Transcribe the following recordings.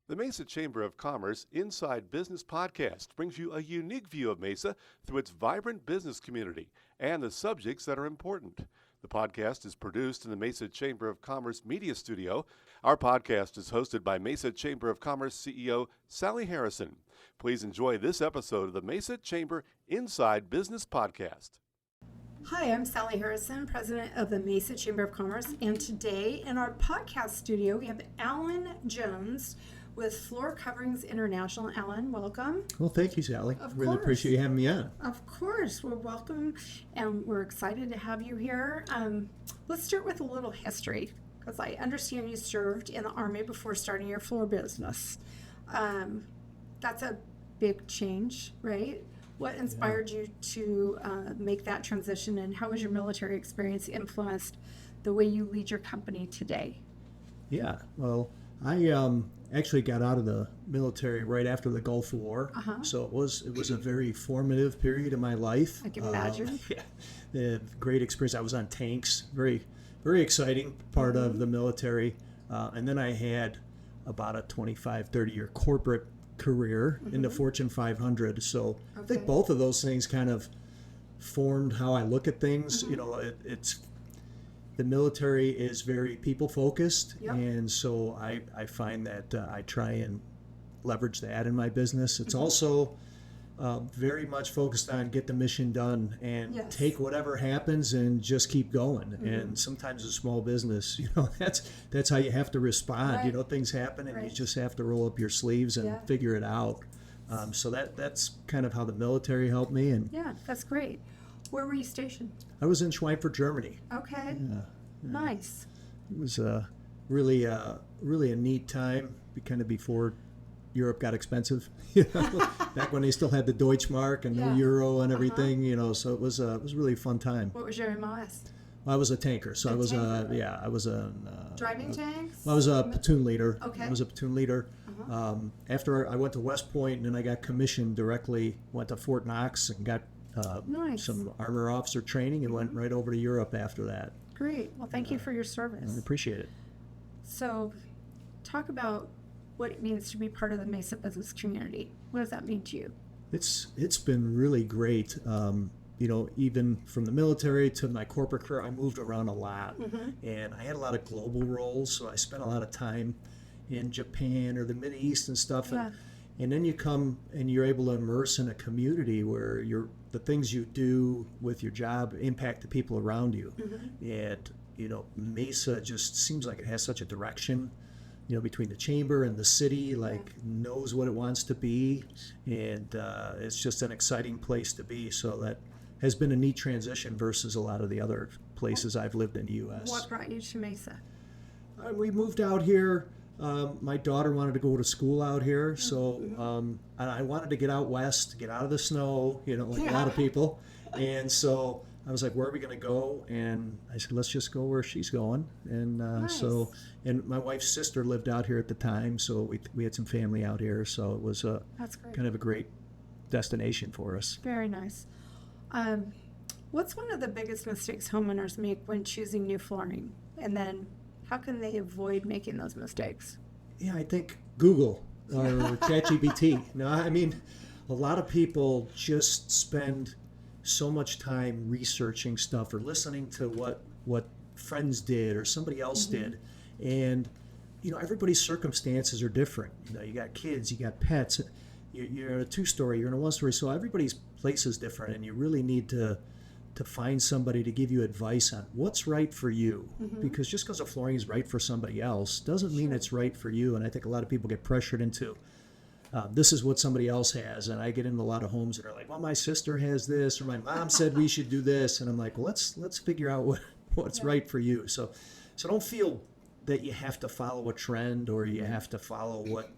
The Mesa Chamber of Commerce Inside Business Podcast brings you a unique view of Mesa through its vibrant business community and the subjects that are important. The podcast is produced in the Mesa Chamber of Commerce Media Studio. Our podcast is hosted by Mesa Chamber of Commerce CEO Sally Harrison. Please enjoy this episode of the Mesa Chamber Inside Business Podcast. Hi, I'm Sally Harrison, president of the Mesa Chamber of Commerce, and today in our podcast studio we have Alan Jones with Floor Coverings International. Alan, welcome. Well, thank you, Sally. Of really course. appreciate you having me on. Of course, we're welcome, and we're excited to have you here. Let's start with a little history, because I understand you served in the Army before starting your floor business. That's a big change, right? What inspired you to make that transition, and how has your military experience influenced the way you lead your company today? Yeah, well, I actually got out of the military right after the Gulf War, so it was a very formative period in my life. I can imagine. Great experience. I was on tanks, very exciting part of the military, and then I had about a 25-30 year corporate career in the Fortune 500. So I think both of those things kind of formed how I look at things. You know, it's the military is very people focused, and so I find that I try and leverage that in my business. It's also very much focused on get the mission done and take whatever happens and just keep going. And sometimes a small business, you know, that's how you have to respond. Right. You know, things happen and you just have to roll up your sleeves and figure it out. So that's kind of how the military helped me. And Yeah, that's great. Where were you stationed? I was in Schweinfurt, Germany. Okay. Nice. It was really a neat time, kind of before Europe got expensive. You know, back when they still had the Deutschmark and the euro and everything. You know, so it was really a fun time. What was your MOS? I was a tanker, so I was Driving tanks? I was a platoon leader. Okay. I was a platoon leader. After I went to West Point, and then I got commissioned directly. Went to Fort Knox and got some armor officer training, and went right over to Europe after that. Great. Well, thank you for your service. I appreciate it. So, talk about what it means to be part of the Mesa business community. What does that mean to you? It's been really great. You know, even from the military to my corporate career, I moved around a lot, and I had a lot of global roles. So I spent a lot of time in Japan or the Middle East and stuff. And then you come and you're able to immerse in a community where the things you do with your job impact the people around you. And, you know, Mesa just seems like it has such a direction, you know, between the chamber and the city, knows what it wants to be. And it's just an exciting place to be. So that has been a neat transition versus a lot of the other places I've lived in the U.S. What brought you to Mesa? We moved out here. My daughter wanted to go to school out here, so and I wanted to get out west, get out of the snow, you know, like a lot of people. And so I was like, where are we going to go? And I said, let's just go where she's going. And and my wife's sister lived out here at the time, so we had some family out here. So it was That's great. kind of a great destination for us. Very nice. What's one of the biggest mistakes homeowners make when choosing new flooring? And then how can they avoid making those mistakes? Yeah, I think Google or ChatGPT. No, I mean, a lot of people just spend so much time researching stuff or listening to what friends did or somebody else did. And, you know, everybody's circumstances are different. You know, you got kids, you got pets, you're in a 2-story, you're in a 1-story. So everybody's place is different, and you really need to find somebody to give you advice on what's right for you. Because just because a flooring is right for somebody else doesn't mean it's right for you. And I think a lot of people get pressured into this is what somebody else has. And I get into a lot of homes that are like, well, my sister has this, or my mom said we should do this. And I'm like, well, let's figure out what's right for you. So don't feel that you have to follow a trend or you have to follow what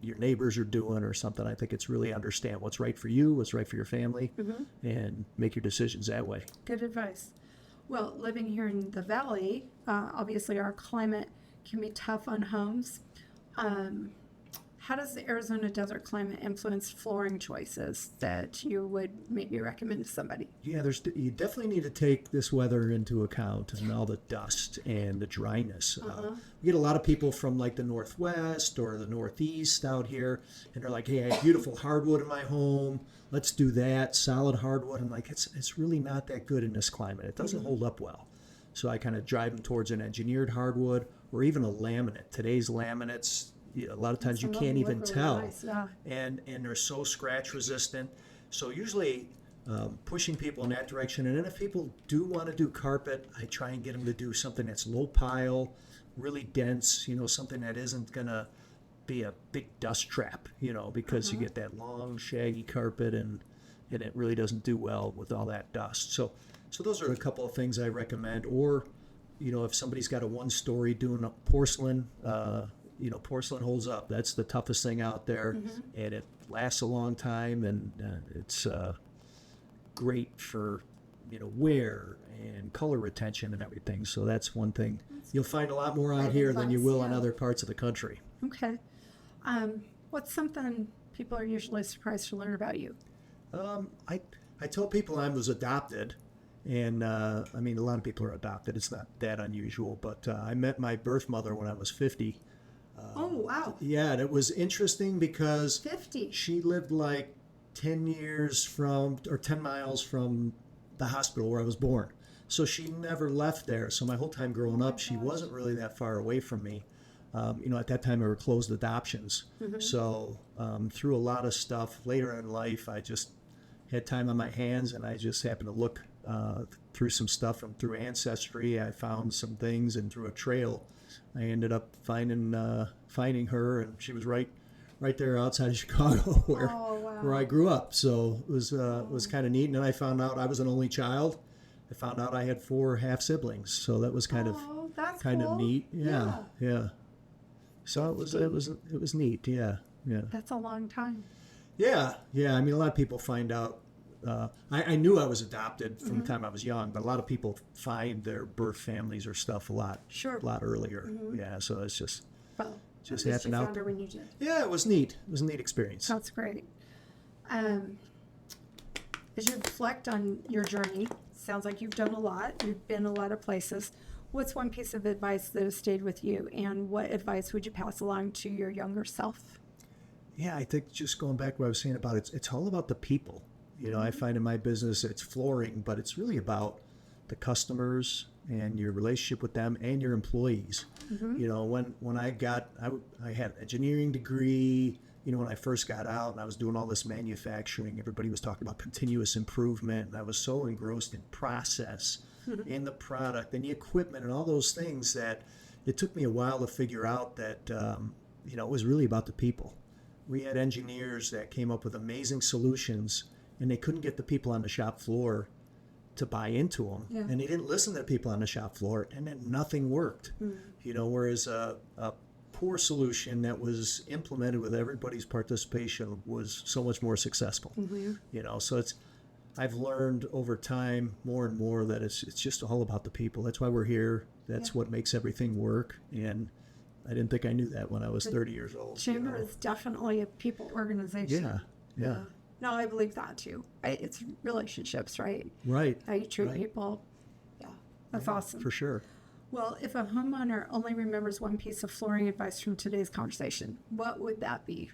your neighbors are doing or something. I think it's really understand what's right for you, what's right for your family, and make your decisions that way. Good advice. Well, living here in the Valley, obviously our climate can be tough on homes. how does the Arizona desert climate influence flooring choices that you would maybe recommend to somebody? Yeah, you definitely need to take this weather into account and all the dust and the dryness. We get a lot of people from like the Northwest or the Northeast out here, and they're like, hey, I have beautiful hardwood in my home. Let's do that, solid hardwood. I'm like, it's really not that good in this climate. It doesn't hold up well. So I kind of drive them towards an engineered hardwood or even a laminate. Today's laminates, a lot of times you can't even tell, nice, yeah. and they're so scratch resistant. So usually pushing people in that direction. And then if people do want to do carpet, I try and get them to do something that's low pile, really dense, something that isn't going to be a big dust trap, because you get that long shaggy carpet and it really doesn't do well with all that dust. So those are a couple of things I recommend. Or, if somebody's got a one-story doing a porcelain, porcelain holds up. That's the toughest thing out there, and it lasts a long time, and it's great for, wear and color retention and everything. So that's one thing you'll find a lot more out here than you will in other parts of the country. Okay. What's something people are usually surprised to learn about you? I tell people I was adopted, and a lot of people are adopted. It's not that unusual, but I met my birth mother when I was 50. Oh, wow. Yeah, and it was interesting because 50. She lived like 10 miles from the hospital where I was born. So she never left there. So my whole time growing up, she wasn't really that far away from me. At that time, there were closed adoptions. So through a lot of stuff later in life, I just had time on my hands, and I just happened to look through some stuff through Ancestry. I found some things, and through a trail, I ended up finding her, and she was right there outside of Chicago where I grew up. So it was kind of neat. And then I found out I was an only child. I found out I had 4 half siblings. So that was kind of cool. neat. Yeah. So it was neat. Yeah. That's a long time. Yeah. A lot of people find out. I knew I was adopted from the time I was young, but a lot of people find their birth families or stuff a lot earlier. Yeah, so it's just happened out. Found her when you did. Yeah, it was neat. It was a neat experience. That's great. As you reflect on your journey, sounds like you've done a lot. You've been a lot of places. What's one piece of advice that has stayed with you, and what advice would you pass along to your younger self? Yeah, I think just going back to what I was saying about it's all about the people. I find in my business it's flooring, but it's really about the customers and your relationship with them and your employees. When I had an engineering degree, when I first got out and I was doing all this manufacturing, everybody was talking about continuous improvement. And I was so engrossed in process and the product and the equipment and all those things that it took me a while to figure out that, it was really about the people. We had engineers that came up with amazing solutions, and they couldn't get the people on the shop floor to buy into them. Yeah. And they didn't listen to the people on the shop floor, and then nothing worked. Whereas a poor solution that was implemented with everybody's participation was so much more successful. So I've learned over time more and more that it's just all about the people. That's why we're here. That's what makes everything work. And I didn't think I knew that when I was 30 years old. Chamber is definitely a people organization. Yeah. No, I believe that too. It's relationships, right? Right. How you treat people. Yeah, that's awesome. For sure. Well, if a homeowner only remembers one piece of flooring advice from today's conversation, what would that be?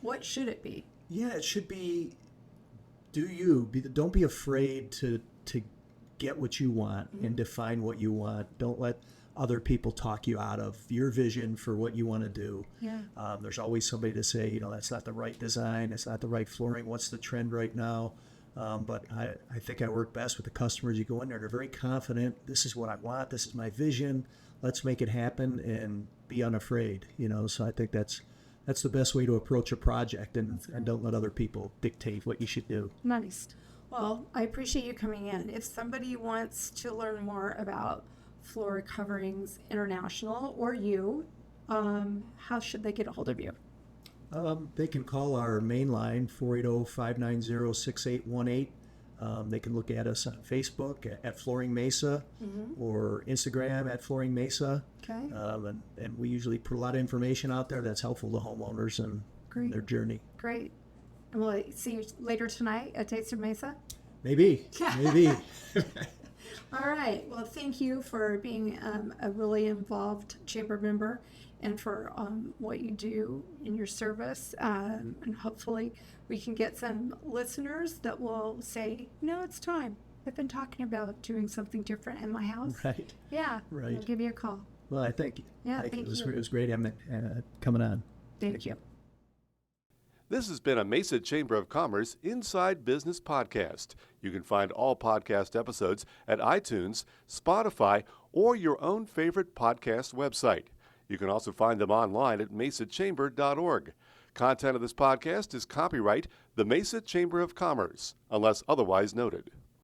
What should it be? Yeah, it should be, don't be afraid to get what you want and define what you want. Don't let other people talk you out of your vision for what you want to do. Yeah. There's always somebody to say, that's not the right design, it's not the right flooring, what's the trend right now? But I think I work best with the customers. You go in there, they're very confident. This is what I want. This is my vision. Let's make it happen and be unafraid. So I think that's the best way to approach a project, and don't let other people dictate what you should do. Nice. Well, I appreciate you coming in. If somebody wants to learn more about Floor Coverings International or you, how should they get a hold of you? They can call our main line, 480-590-6818. They can look at us on Facebook at Flooring Mesa or Instagram at Flooring Mesa. Okay. And we usually put a lot of information out there that's helpful to homeowners, and Great. their journey. Great. And we'll see you later tonight at Taste of Mesa. Maybe. All right. Well, thank you for being a really involved chamber member and for what you do in your service. And hopefully we can get some listeners that will say, no, it's time. I've been talking about doing something different in my house. Right. Yeah. Right. I'll give you a call. Well, I thank you. Yeah, thank It was, you. it was great having coming on. Thank you. This has been a Mesa Chamber of Commerce Inside Business podcast. You can find all podcast episodes at iTunes, Spotify, or your own favorite podcast website. You can also find them online at mesachamber.org. Content of this podcast is copyright the Mesa Chamber of Commerce, unless otherwise noted.